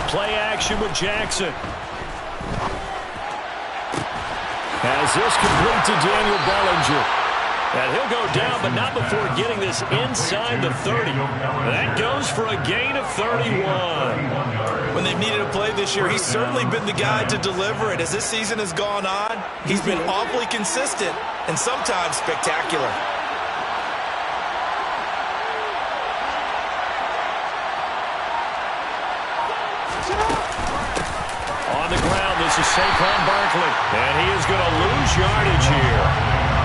Play action with Jackson. As this complete to Daniel Bellinger. And he'll go down, but not before getting this inside the 30. That goes for a gain of 31. When they've needed a play this year, he's certainly been the guy to deliver it. As this season has gone on, he's been awfully consistent and sometimes spectacular. On the ground, this is Saquon Barkley. And he is going to lose yardage here.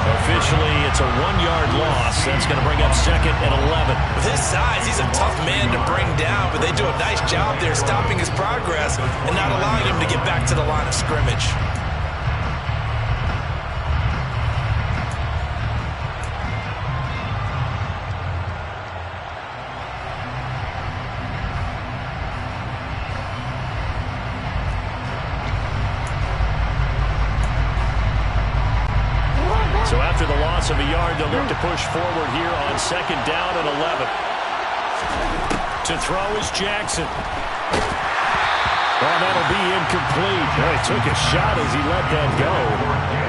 Officially, it's a 1-yard loss. That's going to bring up second and 11. With his size, he's a tough man to bring down, but they do a nice job there stopping his progress and not allowing him to get back to the line of scrimmage. So after the loss of a yard, they'll look to push forward here on second down and 11. To throw is Jackson. Well, that'll be incomplete. Well, he took a shot as he let that go.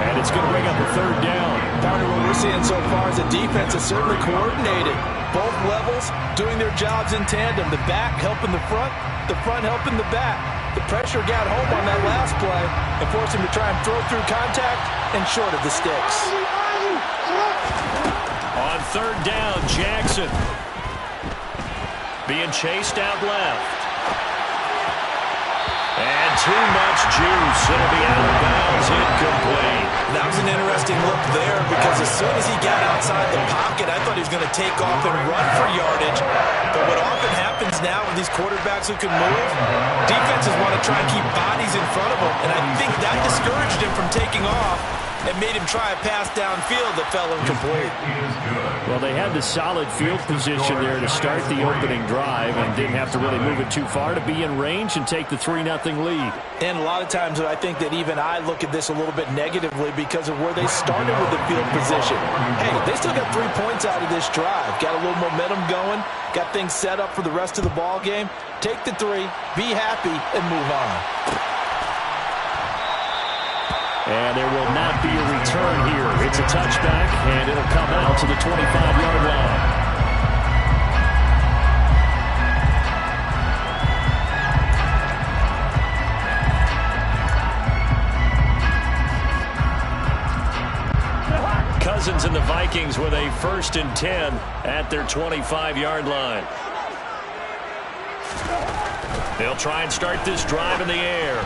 And it's going to bring up a third down. Partner, what we're seeing so far is the defense is certainly coordinated. Both levels doing their jobs in tandem. The back helping the front helping the back. The pressure got home on that last play and forced him to try and throw through contact and short of the sticks. On third down, Jackson being chased out left. And too much juice. It'll be out of bounds, incomplete. That was an interesting look there because as soon as he got outside the pocket, I thought he was going to take off and run for yardage. But what often happens now with these quarterbacks who can move, defenses want to try and keep bodies in front of them. And I think that discouraged him from taking off and made him try a pass downfield that fell incomplete. Well, they had the solid field position there to start the opening drive and didn't have to really move it too far to be in range and take the 3-0 lead. And a lot of times I think that even I look at this a little bit negatively because of where they started with the field position. Hey, they still got 3 points out of this drive. Got a little momentum going. Got things set up for the rest of the ball game. Take the 3, be happy, and move on. And there will not be a return here. It's a touchback, and it'll come out to the 25-yard line. Cousins and the Vikings with a 1st and 10 at their 25-yard line. They'll try and start this drive in the air.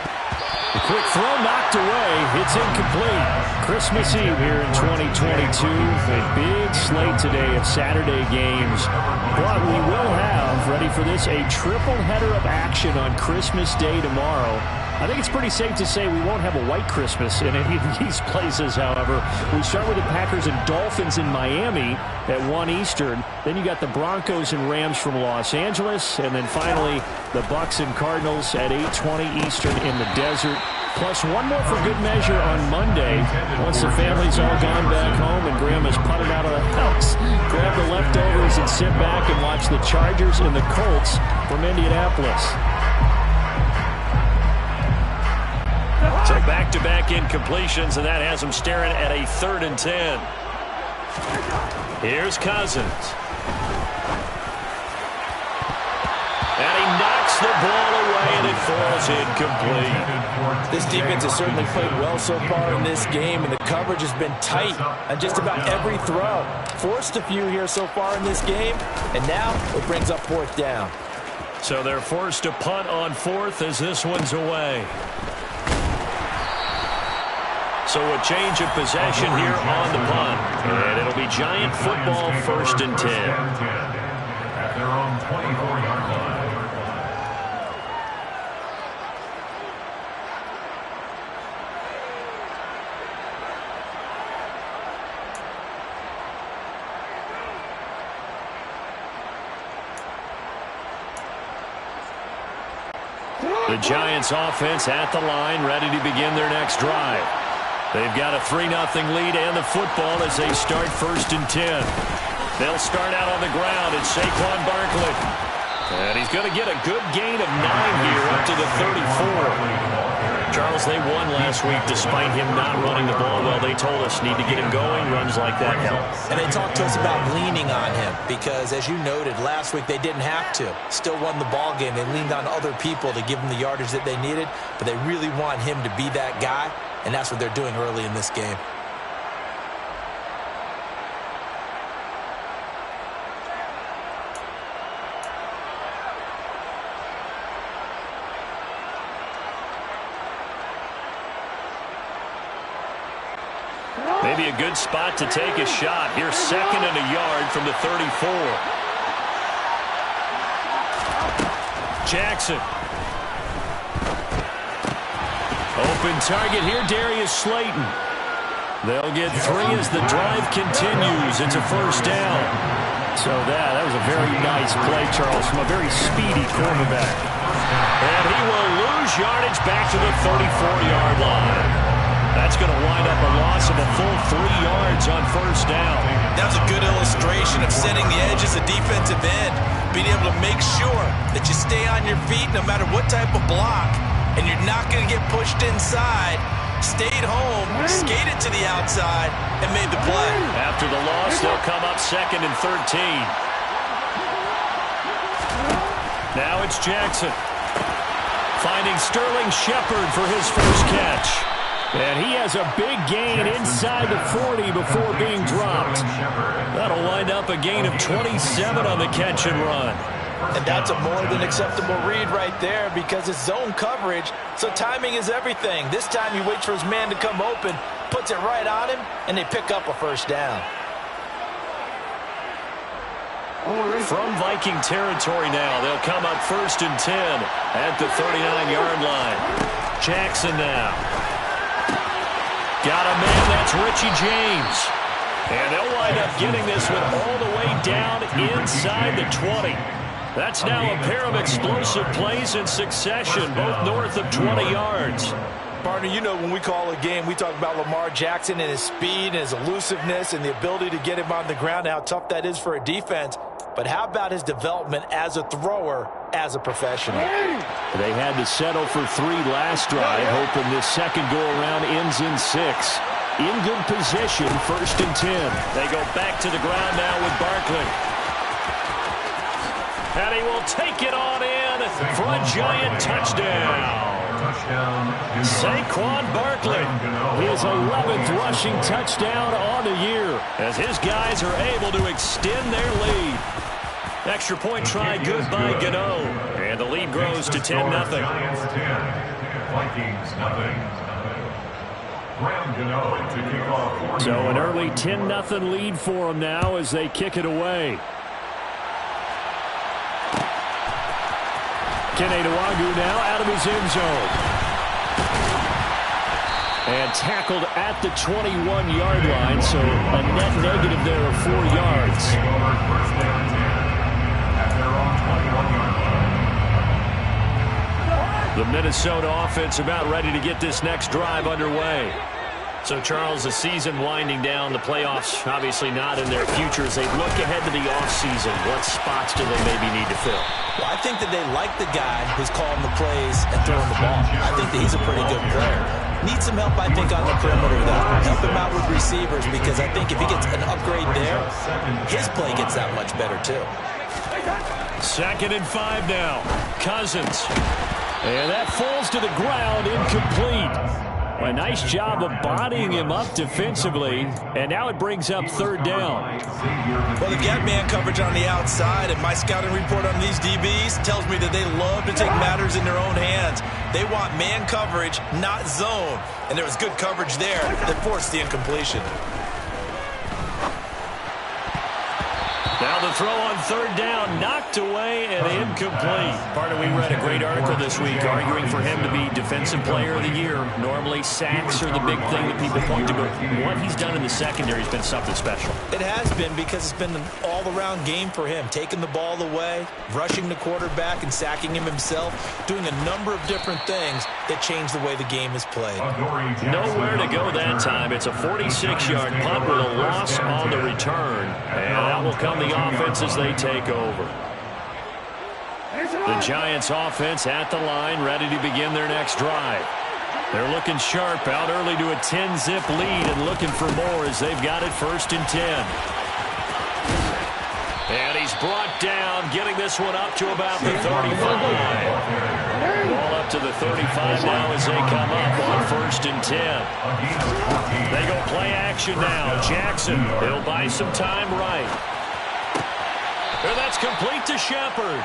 The quick throw knocked away. It's incomplete. Christmas Eve here in 2022. A big slate today of Saturday games. But we will have, ready for this, a triple header of action on Christmas Day tomorrow. I think it's pretty safe to say we won't have a white Christmas in any of these places, however. We start with the Packers and Dolphins in Miami at 1 Eastern. Then you got the Broncos and Rams from Los Angeles. And then finally, the Bucs and Cardinals at 8:20 Eastern in the desert. Plus one more for good measure on Monday. Once the family's all gone back home and Grandma's putted out of the house, grab the leftovers and sit back and watch the Chargers and the Colts from Indianapolis. So back-to-back incompletions, and that has them staring at a 3rd and 10. Here's Cousins. And he knocks the ball away, and it falls incomplete. This defense has certainly played well so far in this game, and the coverage has been tight on just about every throw. Forced a few here so far in this game, and now it brings up 4th down. So they're forced to punt on 4th as this one's away. So a change of possession here on the punt. And it'll be Giant football 1st and 10. At their own 24-yard line. The Giants offense at the line, ready to begin their next drive. They've got a 3-0 lead and the football as they start 1st and 10. They'll start out on the ground. It's Saquon Barkley. And he's going to get a good gain of 9 here up to the 34. Charles, they won last week despite him not running the ball well. They told us need to get him going. Runs like that help. And they talked to us about leaning on him because, as you noted, last week they didn't have to. Still won the ball game. They leaned on other people to give them the yardage that they needed, but they really want him to be that guy, and that's what they're doing early in this game. Maybe a good spot to take a shot. Here's 2nd and a yard from the 34. Jackson. Open target here, Darius Slayton. They'll get 3 as the drive continues. It's a 1st down. So that was a very nice play, Charles, from a very speedy quarterback. And he will lose yardage back to the 34-yard line. That's going to wind up a loss of a full 3 yards on 1st down. That was a good illustration of setting the edge as a defensive end, being able to make sure that you stay on your feet no matter what type of block, and you're not going to get pushed inside. Stayed home, skated to the outside, and made the play. After the loss, they'll come up 2nd and 13. Now it's Jackson. Finding Sterling Shepard for his first catch. And he has a big gain inside the 40 before being dropped. That'll wind up a gain of 27 on the catch and run. And that's a more than acceptable read right there because it's zone coverage, so timing is everything. This time he waits for his man to come open, puts it right on him, and they pick up a 1st down. From Viking territory now, they'll come up 1st and 10 at the 39-yard line. Jackson now. Got a man, that's Richie James. And they'll wind up getting this one all the way down inside the 20. That's now a pair of explosive plays in succession, both north of 20 yards. Partner, you know when we call a game, we talk about Lamar Jackson and his speed and his elusiveness and the ability to get him on the ground, how tough that is for a defense. But how about his development as a thrower, as a professional? They had to settle for 3 last drive, hoping this second go-around ends in 6. In good position, 1st and 10. They go back to the ground now with Barkley. And he will take it on in for a giant touchdown. Saquon Barkley, his 11th rushing touchdown on the year, as his guys are able to extend their lead. Extra point try good by Gano, and the lead grows to 10-0. So an early 10-0 lead for them now as they kick it away. Keneduagu now out of his end zone. And tackled at the 21-yard line, so a net negative there of 4 yards. The Minnesota offense about ready to get this next drive underway. So, Charles, the season winding down, the playoffs obviously not in their future. As they look ahead to the offseason, what spots do they maybe need to fill? Well, I think that they like the guy who's calling the plays and throwing the ball. I think that he's a pretty good player. Needs some help, I think, on the perimeter, though. Help him out with receivers because I think if he gets an upgrade there, his play gets that much better, too. 2nd and 5 now. Cousins. And that falls to the ground, incomplete. A nice job of bodying him up defensively, and now it brings up 3rd down. Well, they've got man coverage on the outside, and my scouting report on these DBs tells me that they love to take matters in their own hands. They want man coverage, not zone, and there was good coverage there that forced the incompletion. Now the throw on 3rd down, knocked away and incomplete. Partner, we read a great article this week arguing for him to be Defensive Player of the Year. Normally, sacks are the big thing that people point to, but what he's done in the secondary has been something special. It has been because it's been an all-around game for him, taking the ball away, rushing the quarterback and sacking him himself, doing a number of different things that change the way the game is played. Nowhere to go that time. It's a 46-yard punt with a loss on the return, and that will come the offense as they take over. The Giants offense at the line, ready to begin their next drive. They're looking sharp, out early to a 10-zip lead and looking for more as they've got it 1st and 10. And he's brought down, getting this one up to about the 35. Ball up to the 35 now as they come up on 1st and 10. They go play action now. Jackson, he'll buy some time right. And that's complete to Shepard.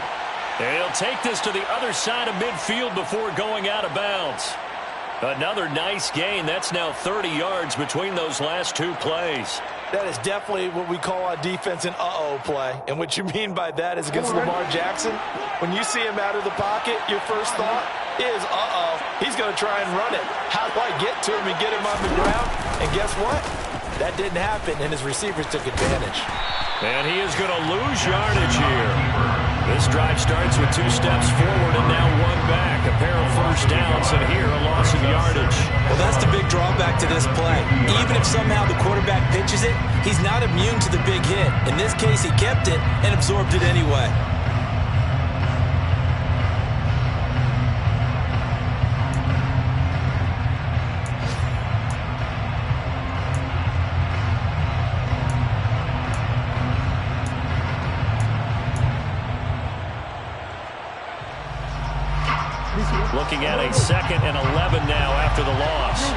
And he'll take this to the other side of midfield before going out of bounds. Another nice gain. That's now 30 yards between those last 2 plays. That is definitely what we call our defense an uh-oh play. And what you mean by that is against Lamar Jackson, when you see him out of the pocket, your first thought is, uh-oh, he's going to try and run it. How do I get to him and get him on the ground? And guess what? That didn't happen, and his receivers took advantage. And he is going to lose yardage here. This drive starts with 2 steps forward and now 1 back. A pair of first downs, and here a loss of yardage. Well, that's the big drawback to this play. Even if somehow the quarterback pitches it, he's not immune to the big hit. In this case, he kept it and absorbed it anyway. Looking at a 2nd and 11 now after the loss.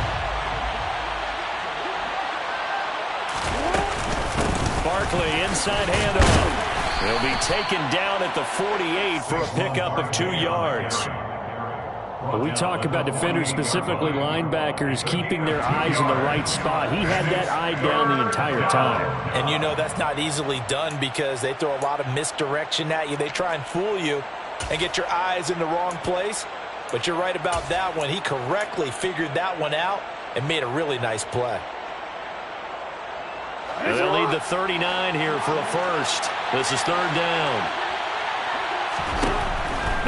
Barkley inside handoff. He'll be taken down at the 48 for a pickup of 2 yards. When we talk about defenders, specifically linebackers, keeping their eyes in the right spot, he had that eye down the entire time. And you know that's not easily done because they throw a lot of misdirection at you. They try and fool you and get your eyes in the wrong place. But you're right about that one. He correctly figured that one out and made a really nice play. They'll need the 39 here for a first. This is 3rd down.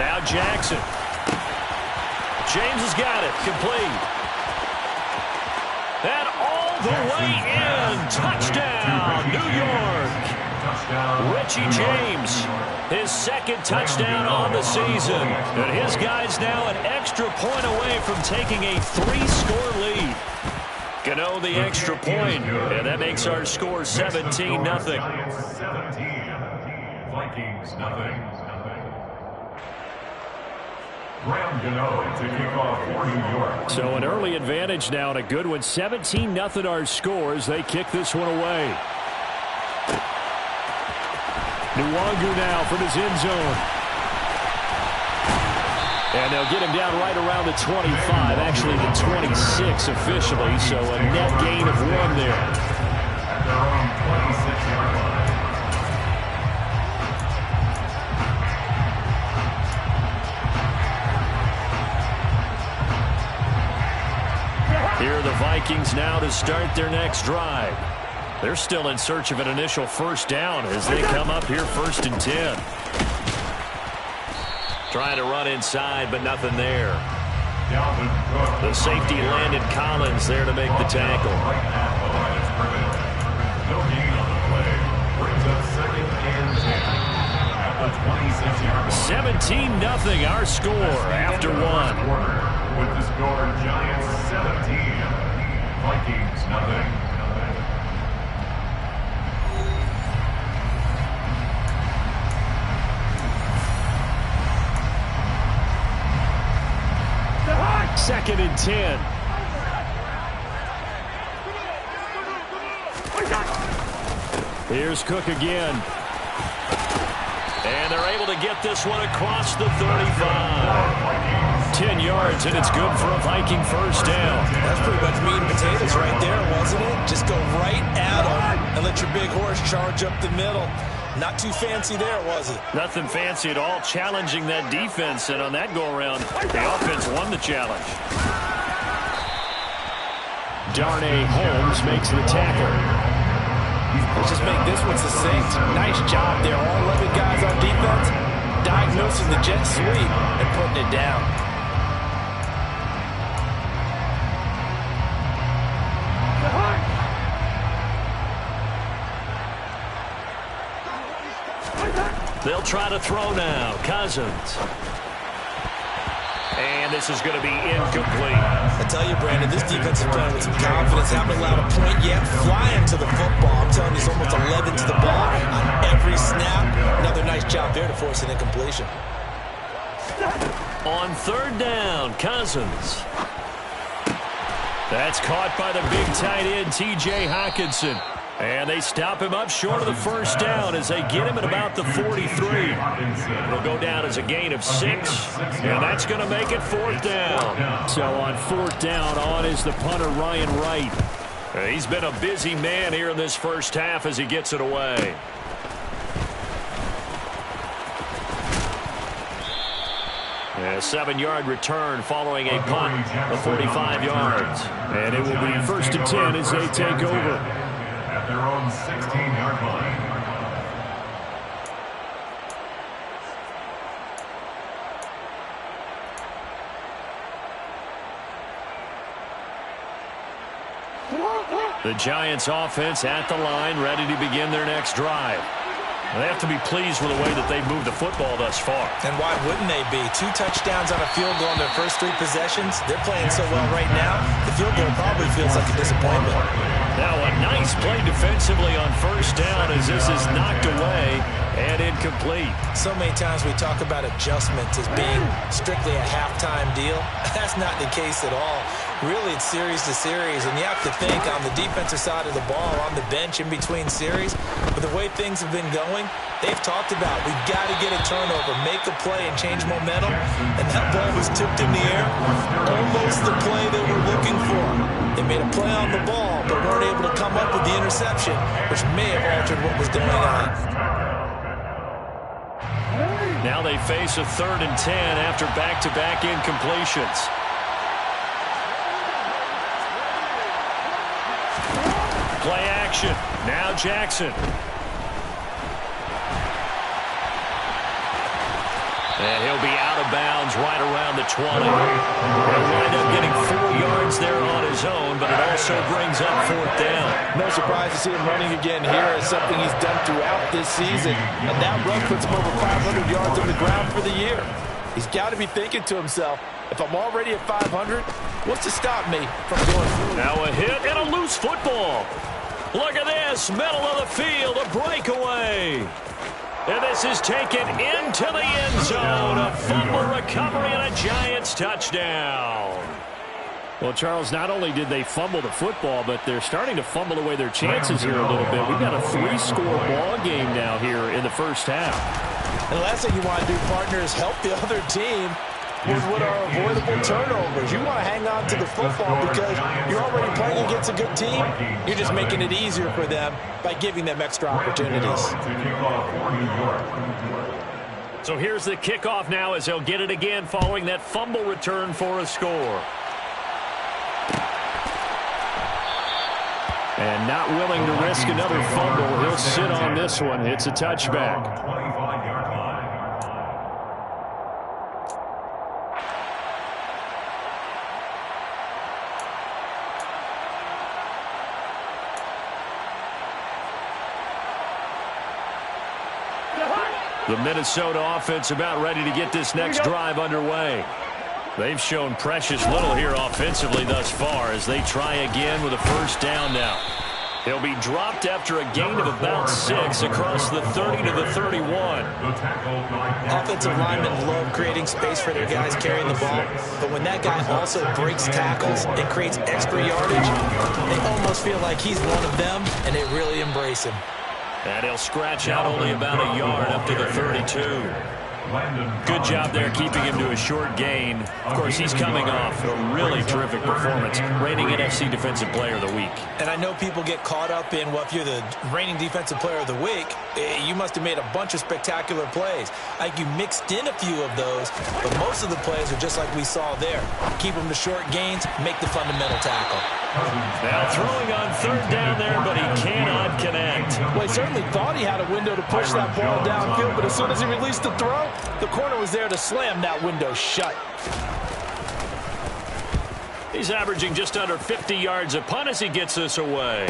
Now Jackson. James has got it. Complete. And all the way in. Touchdown, New York. Richie James, his 2nd touchdown on the season. And his guy's now an extra point away from taking a 3-score lead. Gano the extra point, and that makes our score 17-0. Vikings nothing. Graham Gano to kick off for New York. So an early advantage now and a good one. 17-0 our score as they kick this one away. Nwangu now from his end zone. And they'll get him down right around the 25, actually the 26 officially, so a net gain of 1 there. At their own 26-yard line. Here are the Vikings now to start their next drive. They're still in search of an initial first down as they come up here 1st and 10. Trying to run inside, but nothing there. The safety Landon Collins there to make the tackle. No gain on the play. Brings up 2nd and 10. At the 26-yard line. 17-0 our score after 1. With the score, Giants 17, Vikings nothing. Second and 10. Here's Cook again. And they're able to get this one across the 35. 10 yards, and it's good for a Viking first down. That's pretty much meat and potatoes right there, wasn't it? Just go right at them and let your big horse charge up the middle. Not too fancy there, was it? Nothing fancy at all, challenging that defense, and on that go-around, the offense won the challenge. Darnay Holmes makes the tackle. Let's just make this one succinct. Nice job there. All 11 guys on defense diagnosing the jet sweep and putting it down. They'll try to throw now. Cousins. And this is going to be incomplete. I tell you, Brandon, this defense is playing with some confidence. Haven't allowed a point yet. Flying to the football. I'm telling you, it's almost 11 to the ball on every snap. Another nice job there to force an incompletion. On third down, Cousins. That's caught by the big tight end, T.J. Hockenson. And they stop him up short of the first down as they get him at about the 43. It'll go down as a gain of 6, and that's going to make it fourth down. So on fourth down, on is the punter, Ryan Wright. He's been a busy man here in this first half as he gets it away. A 7-yard return following a punt of 45 yards. And it will be first and 10 as they take over. At their own 16-yard line. The Giants offense at the line, ready to begin their next drive. They have to be pleased with the way that they've moved the football thus far. And why wouldn't they be? 2 touchdowns on a field goal in their first 3 possessions. They're playing so well right now, the field goal probably feels like a disappointment. Now a nice play defensively on first down as this is knocked away and incomplete. So many times we talk about adjustments as being strictly a halftime deal. That's not the case at all. Really, it's series to series, and you have to think on the defensive side of the ball, on the bench in between series, but the way things have been going, they've talked about we've got to get a turnover, make a play, and change momentum, and that ball was tipped in the air, almost the play they were looking for. They made a play on the ball, but weren't able to come up with the interception, which may have altered what was going on. Now they face a 3rd and 10 after back-to-back incompletions. Play action. Now Jackson. And he'll be out of bounds right around the 20. He'll wind up getting 4 yards there on his own, but it also brings up 4th down. No surprise to see him running again here. It's something he's done throughout this season. And that run puts him over 500 yards on the ground for the year. He's got to be thinking to himself, if I'm already at 500, what's to stop me from going through? Now a hit and a loose football. Look at this, middle of the field, a breakaway. And this is taken into the end zone. A fumble recovery and a Giants touchdown. Well, Charles, not only did they fumble the football, but they're starting to fumble away their chances here a little bit. We've got a 3-score ball game now here in the first half. And the last thing you want to do, partner, is help the other team with what are avoidable turnovers. You want to hang on to the football because you're already playing against a good team. You're just making it easier for them by giving them extra opportunities. So here's the kickoff now as they'll get it again following that fumble return for a score. And not willing to risk another fumble. He'll sit on this one. It's a touchback. The Minnesota offense about ready to get this next drive underway. They've shown precious little here offensively thus far as they try again with a first down now. He'll be dropped after a gain of about 6 across the 30 to the 31. Offensive linemen love creating space for their guys carrying the ball, but when that guy also breaks tackles and creates extra yardage, they almost feel like he's one of them, and they really embrace him. And he'll scratch out only about a yard up to the 32. Good job there keeping him to a short gain. Of course, he's coming off a really terrific performance, reigning NFC Defensive Player of the Week. And I know people get caught up in, well, if you're the reigning Defensive Player of the Week, you must have made a bunch of spectacular plays. Like you mixed in a few of those, but most of the plays are just like we saw there. Keep them to short gains, make the fundamental tackle. Now throwing on third down there, but he cannot connect. Well, he certainly thought he had a window to push that ball downfield, but as soon as he released the throw, the corner was there to slam that window shut. He's averaging just under 50 yards a punt as he gets this away.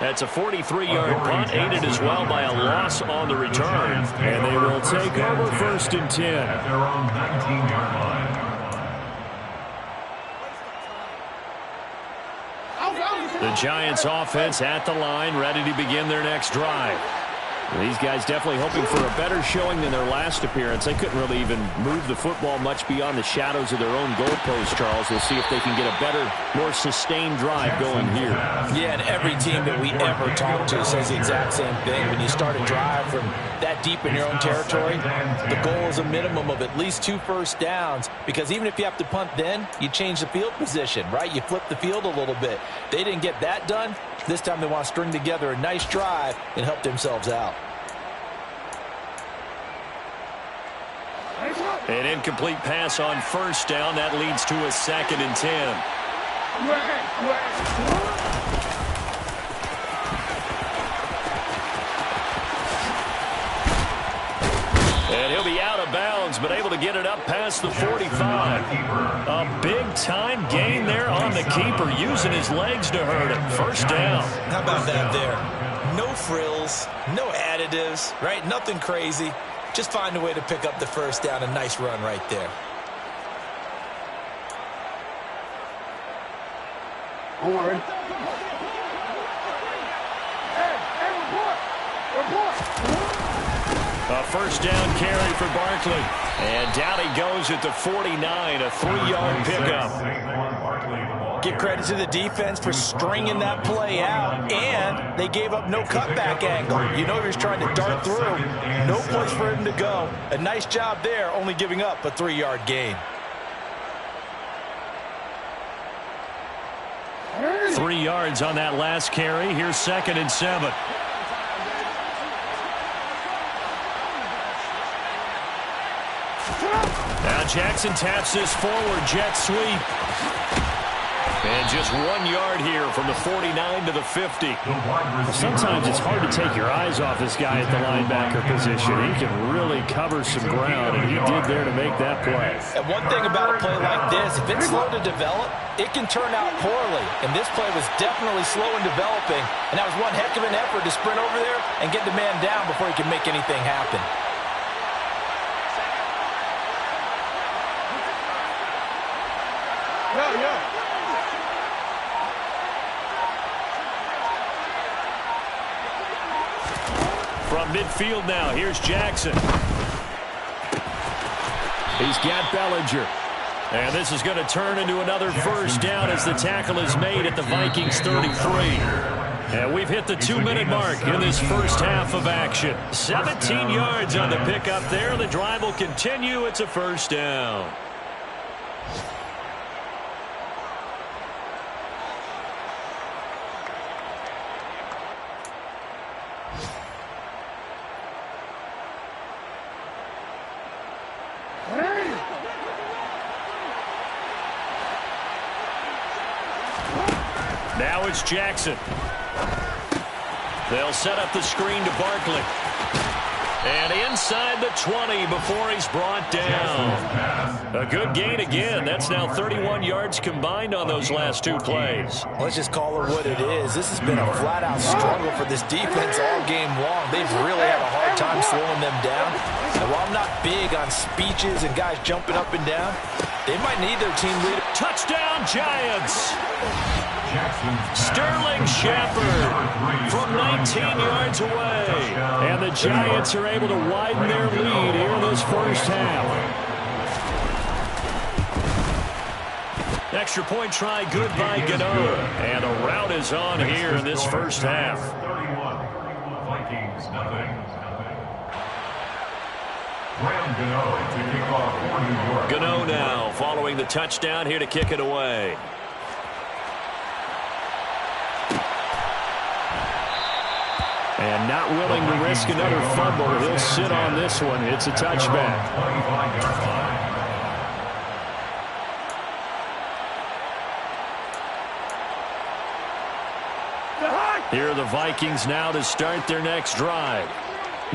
That's a 43-yard punt, aided as well by a loss on the return. And they will take over 1st and 10. At their own 19-yard line. The Giants offense at the line, ready to begin their next drive. These guys definitely hoping for a better showing than their last appearance. They couldn't really even move the football much beyond the shadows of their own goalpost, Charles. We'll see if they can get a better, more sustained drive going here. Yeah, and every team that we ever talk to says the exact same thing. When you start a drive from that deep in your own territory, the goal is a minimum of at least 2 first downs, because even if you have to punt then, you change the field position, right? You flip the field a little bit. They didn't get that done. This time they want to string together a nice drive and help themselves out. An incomplete pass on 1st down. That leads to a 2nd and 10. And he'll be out of bounds, but able to get it up past the 45. A big-time gain there on the keeper, using his legs to hurt him. 1st down. How about that there? No frills, no additives, right? Nothing crazy. Just find a way to pick up the 1st down. A nice run right there. Don't worry. A 1st down carry for Barkley. And down he goes at the 49, a 3-yard pickup. Give credit to the defense for stringing that play out, and they gave up no cutback angle. You know he was trying to dart through. No place for him to go. A nice job there, only giving up a 3-yard gain. 3 yards on that last carry. Here's 2nd and 7. Now Jackson taps this forward, jet sweep. And just 1 yard here from the 49 to the 50. Sometimes it's hard to take your eyes off this guy at the linebacker position. He can really cover some ground, and he did there to make that play. And one thing about a play like this, if it's slow to develop, it can turn out poorly. And this play was definitely slow in developing, and that was one heck of an effort to sprint over there and get the man down before he can make anything happen. From midfield now, here's Jackson. He's got Bellinger. And this is going to turn into another 1st down as the tackle is made at the Vikings 33. And we've hit the 2-minute mark in this 1st half of action. 17 yards on the pickup there. The drive will continue. It's a 1st down. Now it's Jackson. They'll set up the screen to Barkley. And inside the 20 before he's brought down. A good gain again. That's now 31 yards combined on those last 2 plays. Let's just call it what it is. This has been a flat-out struggle for this defense all game long. They've really had a hard time slowing them down. And while I'm not big on speeches and guys jumping up and down, they might need their team leader. Touchdown, Giants! Sterling Shepard from 19 yards away. And the Giants are able to widen their lead here in this 1st half. Extra point try good by Gano. And a rout is on here in this 1st half. 31, Vikings, nothing. Gano now following the touchdown here to kick it away. And not willing to risk another fumble. He'll sit on this one. It's a touchback. Here are the Vikings now to start their next drive.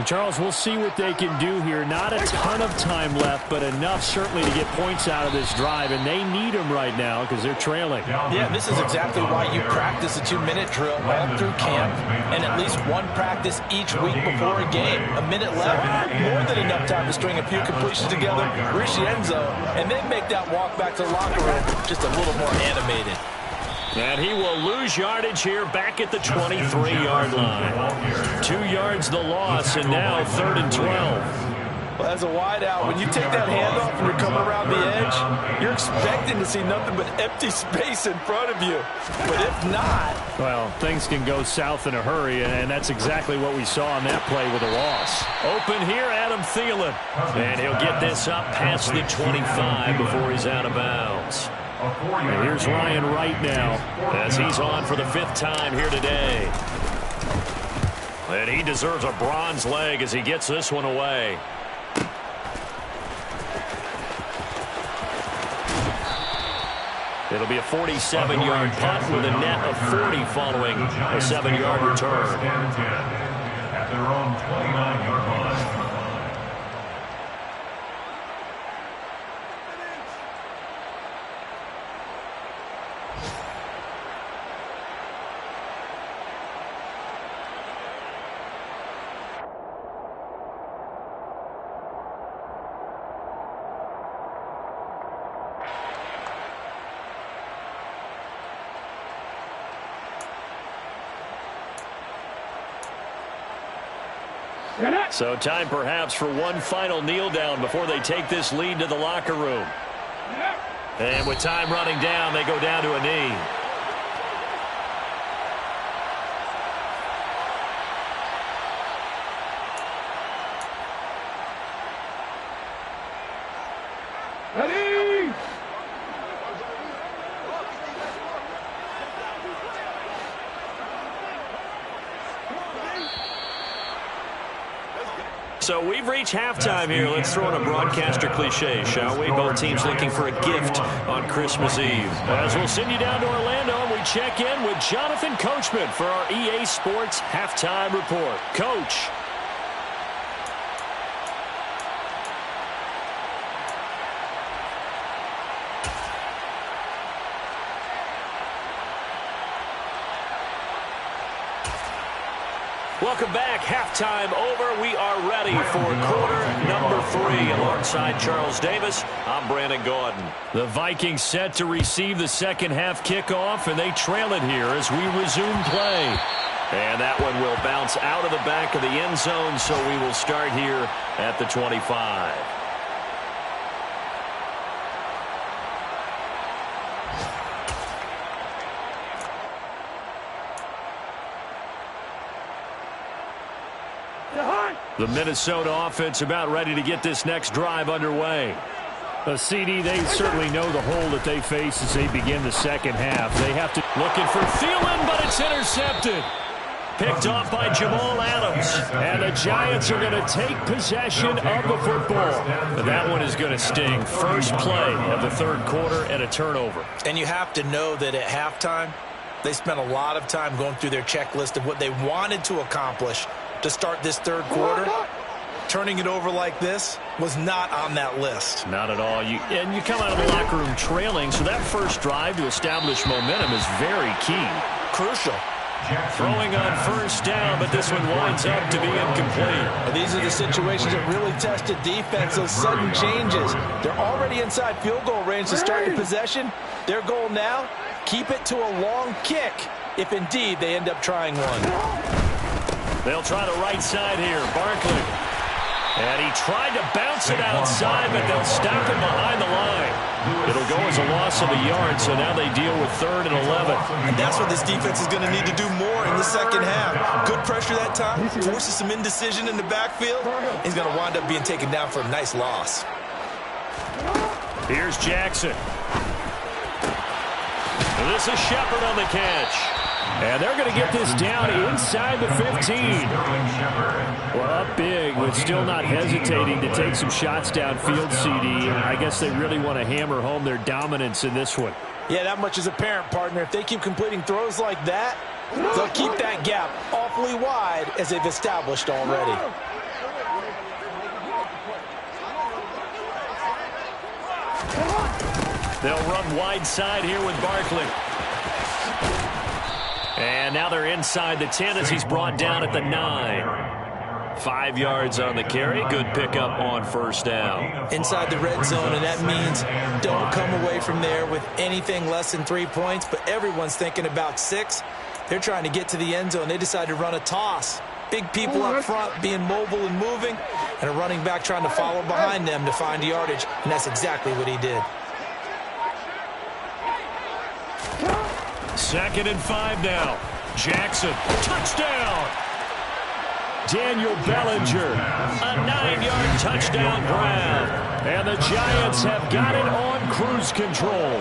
Charles, we'll see what they can do here. Not a ton of time left, but enough certainly to get points out of this drive, and they need them right now because they're trailing. Yeah, this is exactly why you practice a 2-minute drill all through camp and at least one practice each week before a game. A minute left, more than enough time to string a few completions together, reach the end zone, and then make that walk back to the locker room just a little more animated. And he will lose yardage here back at the 23-yard line. 2 yards the loss, and now 3rd and 12. Well, as a wideout, when you take that handoff and you're coming around the edge, you're expecting to see nothing but empty space in front of you. But if not... Well, things can go south in a hurry, and that's exactly what we saw on that play with a loss. Open here, Adam Thielen. And he'll get this up past the 25 before he's out of bounds. And here's Ryan Wright now as he's on for the 5th time here today. And he deserves a bronze leg as he gets this one away. It'll be a 47-yard punt with a net of 40 following a 7-yard return. At their own 29-yard line. So time perhaps for one final kneel down before they take this lead to the locker room. And with time running down, they go down to a knee. So we've reached halftime here. Let's throw in a broadcaster cliche, shall we? Both teams looking for a gift on Christmas Eve. As we'll send you down to Orlando, and we check in with Jonathan Coachman for our EA Sports Halftime Report. Coach. Welcome back. Halftime over. We are ready for quarter number 3. Alongside Charles Davis, I'm Brandon Gordon. The Vikings set to receive the second half kickoff, and they trail it here as we resume play. And that one will bounce out of the back of the end zone, so we will start here at the 25. The Minnesota offense about ready to get this next drive underway. CD, they certainly know the hole that they face as they begin the second half. They have to looking for Thielen, but it's intercepted. Picked off by Jamal Adams. And the Giants are going to take possession of the football. And that one is going to sting. First play of the third quarter and a turnover. And you have to know that at halftime, they spent a lot of time going through their checklist of what they wanted to accomplish to start this third quarter. Turning it over like this was not on that list. Not at all. You come out of the locker room trailing, so that first drive to establish momentum is very key. Crucial. Throwing on first down, but this one winds up to be incomplete. These are the situations that really test a defense, those sudden changes. They're already inside field goal range to start the possession. Their goal now, keep it to a long kick, if indeed they end up trying one. They'll try the right side here. Barkley. And he tried to bounce it outside, but they'll stop him behind the line. It'll go as a loss of a yard, so now they deal with 3rd and 11. And that's what this defense is going to need to do more in the second half. Good pressure that time, forces some indecision in the backfield. He's going to wind up being taken down for a nice loss. Here's Jackson. And this is Shepard on the catch. And they're going to get this down inside the 15. Well, up big, but still not hesitating to take some shots downfield, CD. I guess they really want to hammer home their dominance in this one. Yeah, that much is apparent, partner. If they keep completing throws like that, they'll keep that gap awfully wide as they've established already. They'll run wide side here with Barkley. And now they're inside the 10 as he's brought down at the 9. 5 yards on the carry. Good pickup on first down. Inside the red zone, and that means don't come away from there with anything less than 3 points, but everyone's thinking about 6. They're trying to get to the end zone. They decide to run a toss. Big people up front being mobile and moving, and a running back trying to follow behind them to find yardage, and that's exactly what he did. 2nd and 5 now. Jackson, touchdown! Daniel Bellinger, a 9-yard touchdown grab. And the Giants have got it on cruise control.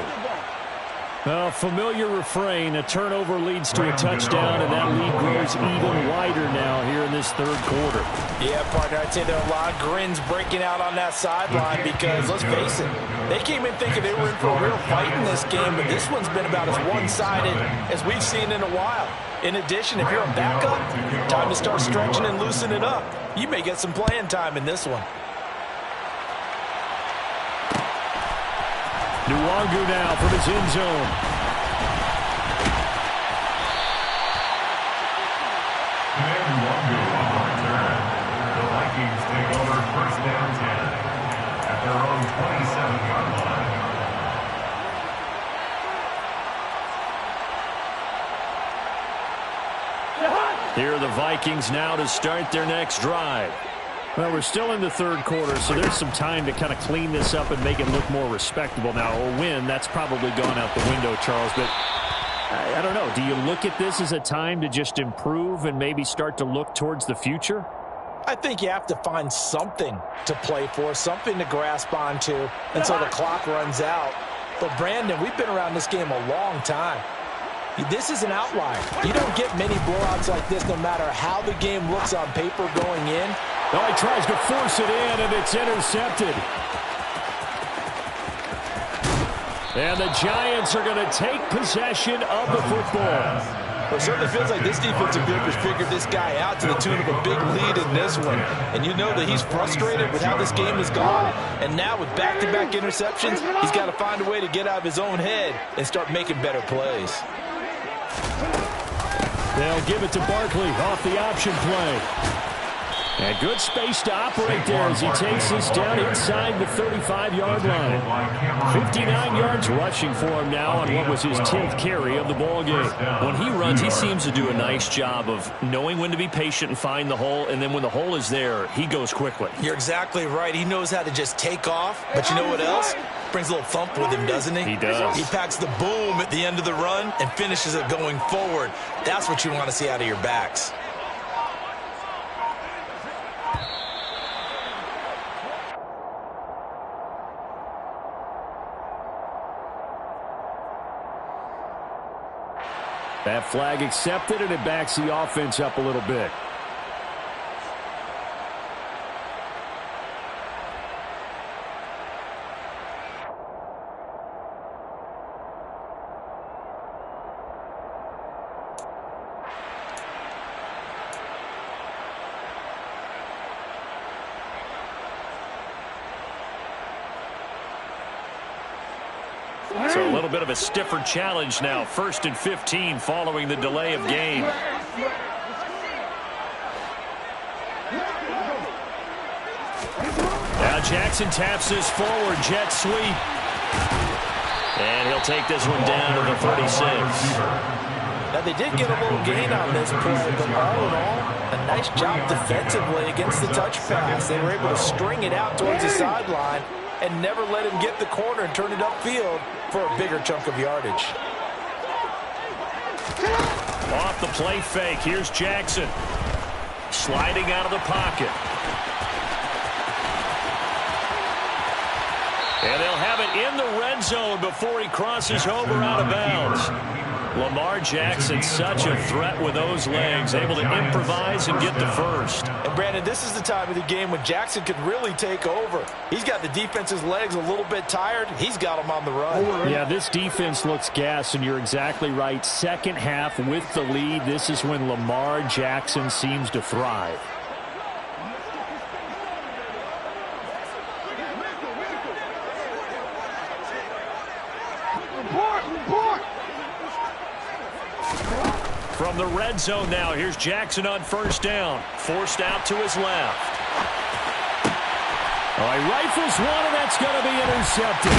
A familiar refrain, a turnover leads to a touchdown, and that lead grows even wider now here in this third quarter. Yeah, partner, I'd say there are a lot of grins breaking out on that sideline because, let's face it, they came in thinking they were in for a real fight in this game, but this one's been about as one-sided as we've seen in a while. In addition, if you're a backup, time to start stretching and loosening up. You may get some playing time in this one. Nwangu now from his end zone. Nwangu on the return. The Vikings take over first down 10 at their own 27-yard line. Here are the Vikings now to start their next drive. Well, we're still in the third quarter, so there's some time to kind of clean this up and make it look more respectable. Now, a win, that's probably gone out the window, Charles, but I don't know. Do you look at this as a time to just improve and maybe start to look towards the future? I think you have to find something to play for, something to grasp onto until the clock runs out. But, Brandon, we've been around this game a long time. This is an outlier. You don't get many blowouts like this no matter how the game looks on paper going in. Oh, he tries to force it in, and it's intercepted. And the Giants are going to take possession of the football. Well, it certainly feels like this defensive group has figured this guy out to the tune of a big lead in this one. And you know that he's frustrated with how this game has gone. And now with back-to-back interceptions, he's got to find a way to get out of his own head and start making better plays. They'll give it to Barkley off the option play. And good space to operate there as he takes this down inside the 35-yard line. 59 yards rushing for him now on what was his 10th carry of the ballgame. When he runs, he seems to do a nice job of knowing when to be patient and find the hole, and then when the hole is there, he goes quickly. You're exactly right. He knows how to just take off, but you know what else? Brings a little thump with him, doesn't he? He does. He packs the boom at the end of the run and finishes it going forward. That's what you want to see out of your backs. That flag accepted, and it backs the offense up a little bit. So a little bit of a stiffer challenge now. 1st and 15 following the delay of game. Now Jackson taps this forward, jet sweep. And he'll take this one down to the 36. Now, they did get a little gain on this play, but all in all, a nice job defensively against the touch pass. They were able to string it out towards the sideline and never let him get the corner and turn it upfield for a bigger chunk of yardage. Off the play fake, here's Jackson. Sliding out of the pocket. And they'll have it in the red zone before he crosses over out of bounds. Lamar Jackson, such a threat with those legs, able to improvise and get the first. And, Brandon, this is the time of the game when Jackson could really take over. He's got the defense's legs a little bit tired. He's got them on the run. Yeah, this defense looks gassed, and you're exactly right. Second half with the lead, this is when Lamar Jackson seems to thrive. From the red zone now, here's Jackson on first down. Forced out to his left. Oh, he rifles one, and that's going to be intercepted.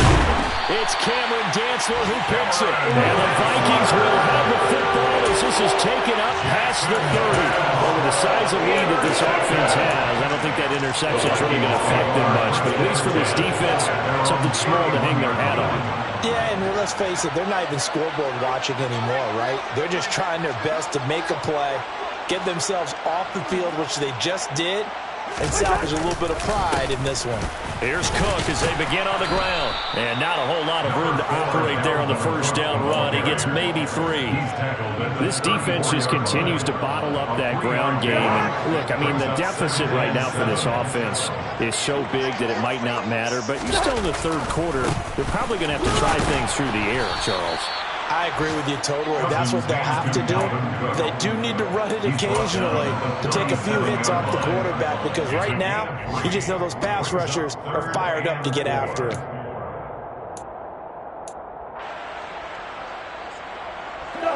It's Cameron Dantzler who picks it. And the Vikings will have the football as this is taken up past the 30. Well, with the size of lead that this offense has, I don't think that interception is really going to affect them much. But at least for this defense, something small to hang their hat on. Yeah, and let's face it, they're not even scoreboard watching anymore, right? They're just trying their best to make a play, get themselves off the field, which they just did, and salvage a little bit of pride in this one. Here's Cook as they begin on the ground. And not a whole lot of room to operate there on the first down run. He gets maybe 3. This defense just continues to bottle up that ground game. And look, I mean, the deficit right now for this offense is so big that it might not matter. But you're still in the third quarter. They're probably going to have to try things through the air, Charles. I agree with you totally. That's what they'll have to do. They do need to run it occasionally to take a few hits off the quarterback because right now, you just know those pass rushers are fired up to get after it.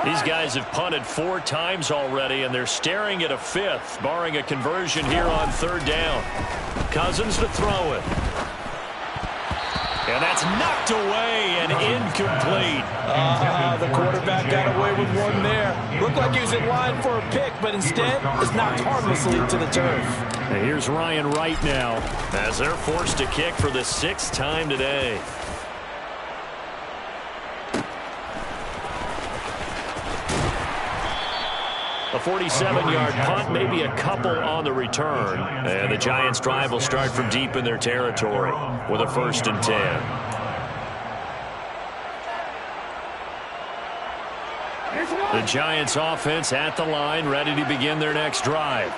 These guys have punted 4 times already, and they're staring at a 5th, barring a conversion here on third down. Cousins to throw it. And that's knocked away and incomplete. The quarterback got away with one there. Looked like he was in line for a pick, but instead it's knocked harmlessly to the turf. And here's Ryan Wright now as they're forced to kick for the 6th time today. A 47-yard punt, maybe a couple on the return. And the Giants' drive will start from deep in their territory with a 1st and 10. The Giants' offense at the line, ready to begin their next drive.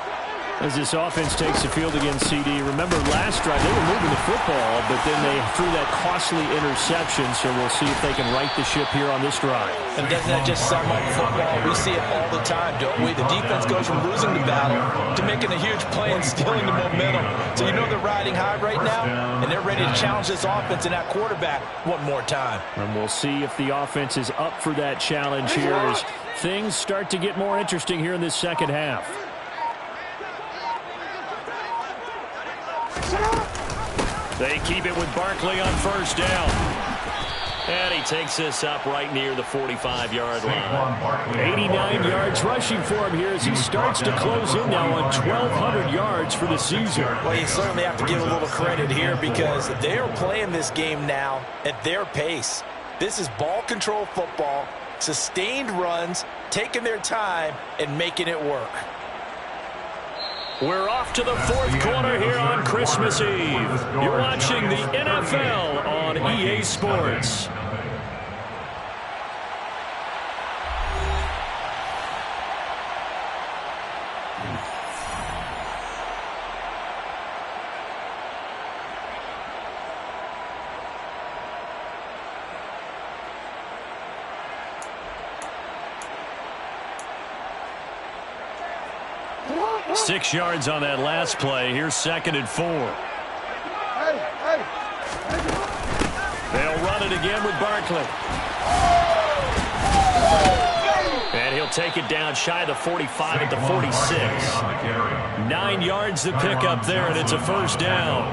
As this offense takes the field against CD, remember last drive they were moving the football, but then they threw that costly interception, so we'll see if they can right the ship here on this drive. And doesn't that just sound like football? We see it all the time, don't we? The defense goes from losing the battle to making a huge play and stealing the momentum. So you know they're riding high right now, and they're ready to challenge this offense and that quarterback one more time. And we'll see if the offense is up for that challenge here as things start to get more interesting here in this second half. They keep it with Barkley on first down. And he takes this up right near the 45-yard line. 89 yards rushing for him here as he starts to close in now on 1,200 yards for the season. Well, you certainly have to give a little credit here because they are playing this game now at their pace. This is ball control football, sustained runs, taking their time, and making it work. We're off to the 4th quarter here on Christmas Eve. You're watching the NFL on EA Sports. Six yards on that last play. Here's 2nd and 4. They'll run it again with Barkley. And he'll take it down shy of the 45 at the 46. 9 yards to pick up there, and it's a 1st down.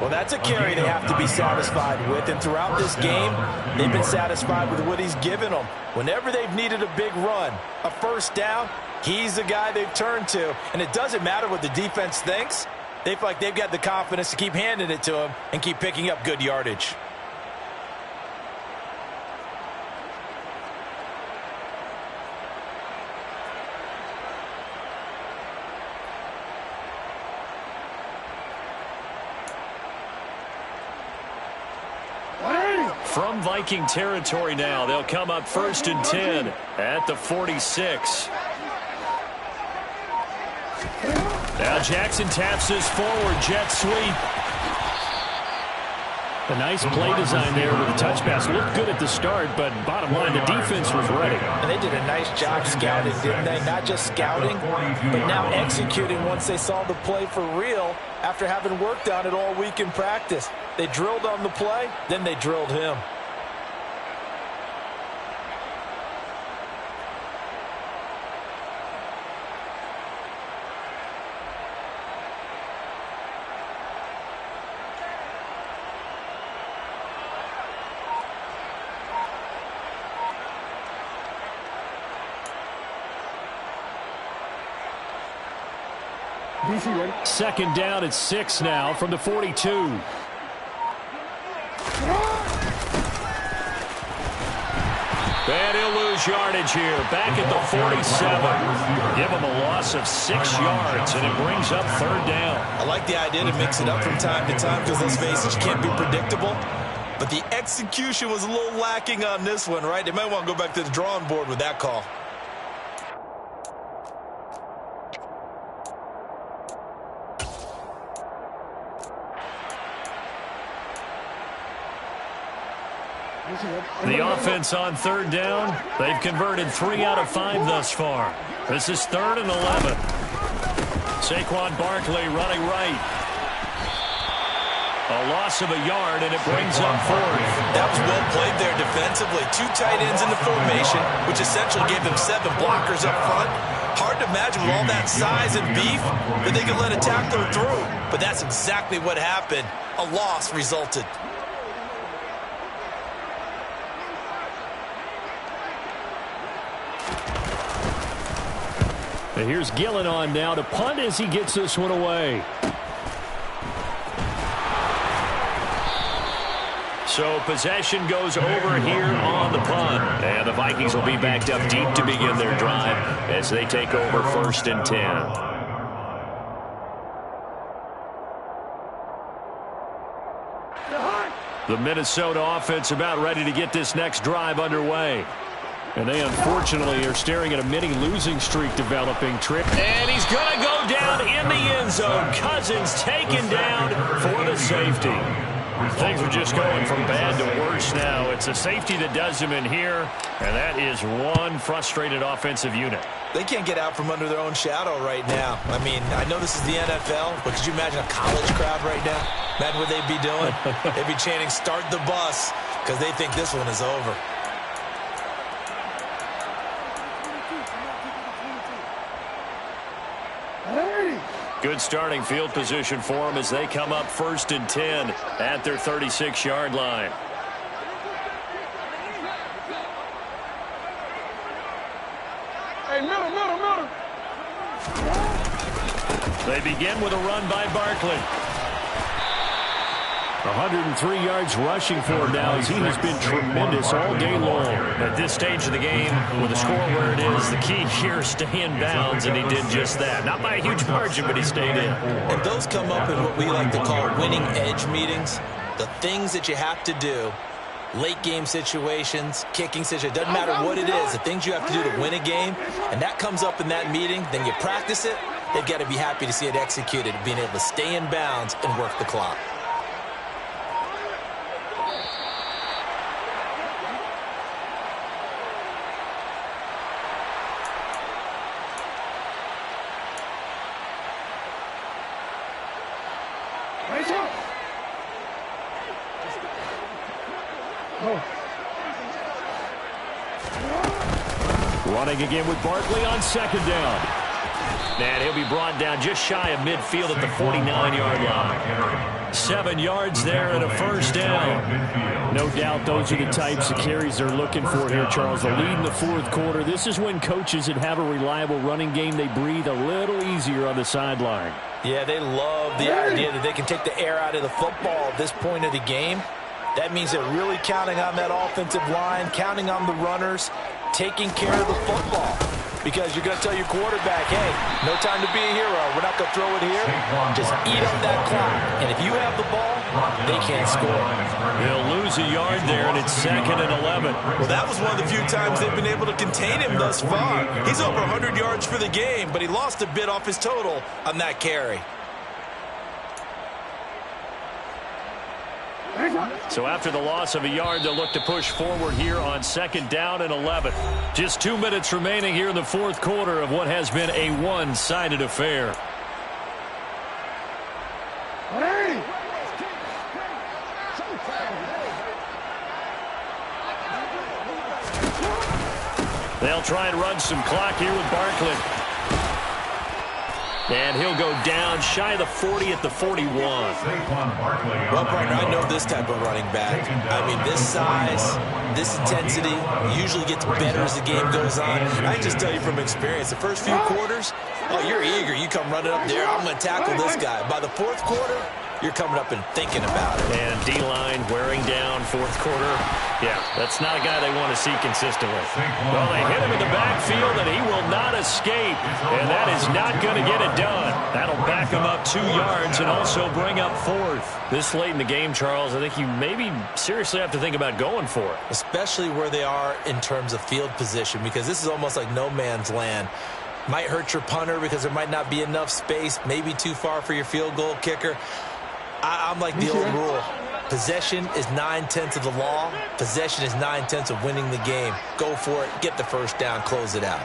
Well, that's a carry they have to be satisfied with, and throughout this game, they've been satisfied with what he's given them. Whenever they've needed a big run, a 1st down, he's the guy they've turned to, and it doesn't matter what the defense thinks. They feel like they've got the confidence to keep handing it to him and keep picking up good yardage. From Viking territory now, they'll come up 1st and 10 at the 46. Now Jackson taps this forward, jet sweep. A nice play design there with the touch pass. Looked good at the start, but bottom line, the defense was ready. And they did a nice job scouting, didn't they? Not just scouting, but now executing once they saw the play for real after having worked on it all week in practice. They drilled on the play, then they drilled him. Second down at 6 now from the 42. And he'll lose yardage here. Back at the 47. Give him a loss of 6 yards, and it brings up third down. I like the idea to mix it up from time to time because, let's face it, you can't be predictable. But the execution was a little lacking on this one, right? They might want to go back to the drawing board with that call. The offense on third down, they've converted 3 out of 5 thus far. This is 3rd and 11. Saquon Barkley running right. A loss of a yard, and it brings up 4th. That was well played there defensively. 2 tight ends in the formation, which essentially gave them 7 blockers up front. Hard to imagine with all that size and beef that they could let a tackler through. But that's exactly what happened. A loss resulted. And here's Gillen on now to punt as he gets this one away. So possession goes over here on the punt. And the Vikings will be backed up deep to begin their drive as they take over 1st and 10. The Minnesota offense about ready to get this next drive underway. And they, unfortunately, are staring at a mini losing streak developing. And he's going to go down in the end zone. Cousins taken down for the safety. Things are just going from bad to worse now. It's a safety that does them in here, and that is one frustrated offensive unit. They can't get out from under their own shadow right now. I mean, I know this is the NFL, but could you imagine a college crowd right now? Imagine what they'd be doing. They'd be chanting, "Start the bus," because they think this one is over. Good starting field position for them as they come up 1st and 10 at their 36-yard line. Hey, middle. They begin with a run by Barkley. 103 yards rushing for him now as he has been tremendous all day long. At this stage of the game, with the score where it is, the key here is stay in bounds, and he did just that. Not by a huge margin, but he stayed in. And those come up in what we like to call winning edge meetings. The things that you have to do, late game situations, kicking situations, doesn't matter what it is, the things you have to do to win a game, and that comes up in that meeting, then you practice it, they've got to be happy to see it executed, being able to stay in bounds and work the clock. Running again with Barkley on 2nd down. And he'll be brought down just shy of midfield at the 49-yard line. 7 yards there and a 1st down. No doubt those are the types of carries they're looking for here, Charles. The lead in the 4th quarter. This is when coaches that have a reliable running game, they breathe a little easier on the sideline. Yeah, they love the idea that they can take the air out of the football at this point of the game. That means they're really counting on that offensive line, counting on the runners, taking care of the football. Because you're going to tell your quarterback, hey, no time to be a hero. We're not going to throw it here. Just eat up that clock. And if you have the ball, they can't score. They'll lose a yard there, and it's 2nd and 11. Well, that was one of the few times they've been able to contain him thus far. He's over 100 yards for the game, but he lost a bit off his total on that carry. So after the loss of a yard, they'll look to push forward here on 2nd down and 11. Just 2 minutes remaining here in the 4th quarter of what has been a one-sided affair. They'll try and run some clock here with Barkley. And he'll go down shy of the 40 at the 41. Well, partner, I know this type of running back. I mean, this size, this intensity usually gets better as the game goes on. I can just tell you from experience, the first few quarters, oh, you're eager. You come running up there, I'm going to tackle this guy. By the fourth quarter, you're coming up and thinking about it. And D-line wearing down fourth quarter. Yeah, that's not a guy they want to see consistently. Well, they hit him in the backfield, and he will not escape. And that is not going to get it done. That'll back him up 2 yards and also bring up fourth. This late in the game, Charles, I think you maybe seriously have to think about going for it. Especially where they are in terms of field position, because this is almost like no man's land. Might hurt your punter because there might not be enough space, maybe too far for your field goal kicker. I'm like the old rule. Possession is 9/10 of the law. Possession is 9/10 of winning the game. Go for it. Get the first down. Close it out.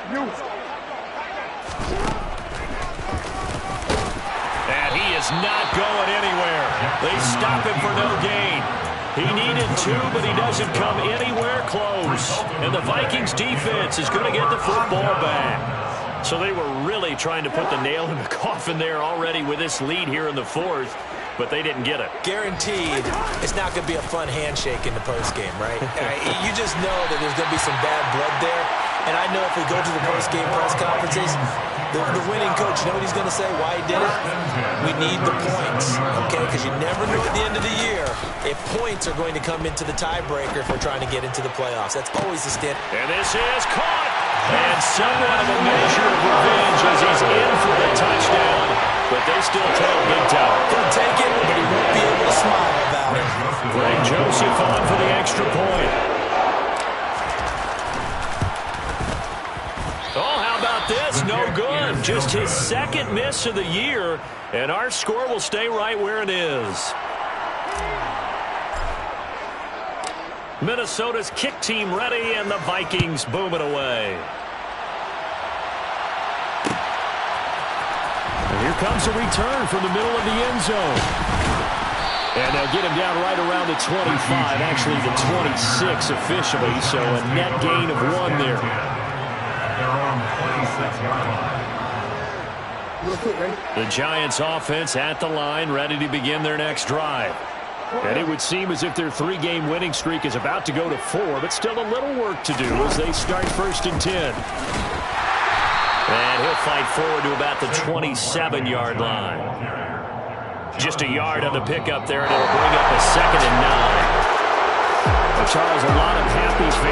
And he is not going anywhere. They stop him for no gain. He needed 2, but he doesn't come anywhere close. And the Vikings defense is going to get the football back. So they were really trying to put the nail in the coffin there already with this lead here in the fourth. But they didn't get it. Guaranteed, it's not going to be a fun handshake in the postgame, right? You just know that there's going to be some bad blood there. And I know if we go to the postgame press conferences, the winning coach, you know what he's going to say, why he did it? We need the points, okay? Because you never know at the end of the year if points are going to come into the tiebreaker if we're trying to get into the playoffs. That's always the stand. And this is caught. And somewhat of a measure of revenge as he's in for the touchdown. But they still trail big time. He'll take it, but he won't be able to smile about it. Greg Joseph on for the extra point. Oh, how about this? No good. Just his second miss of the year, and our score will stay right where it is. Minnesota's kick team ready, and the Vikings boom it away. And here comes a return from the middle of the end zone. And they'll get him down right around the 25, actually the 26 officially, so a net gain of 1 there. The Giants offense at the line, ready to begin their next drive. And it would seem as if their 3-game winning streak is about to go to 4, but still a little work to do as they start 1st and 10. And he'll fight forward to about the 27-yard line. Just a yard on the pickup there, and it'll bring up a 2nd and 9. Well, Charles, a lot of happy fans.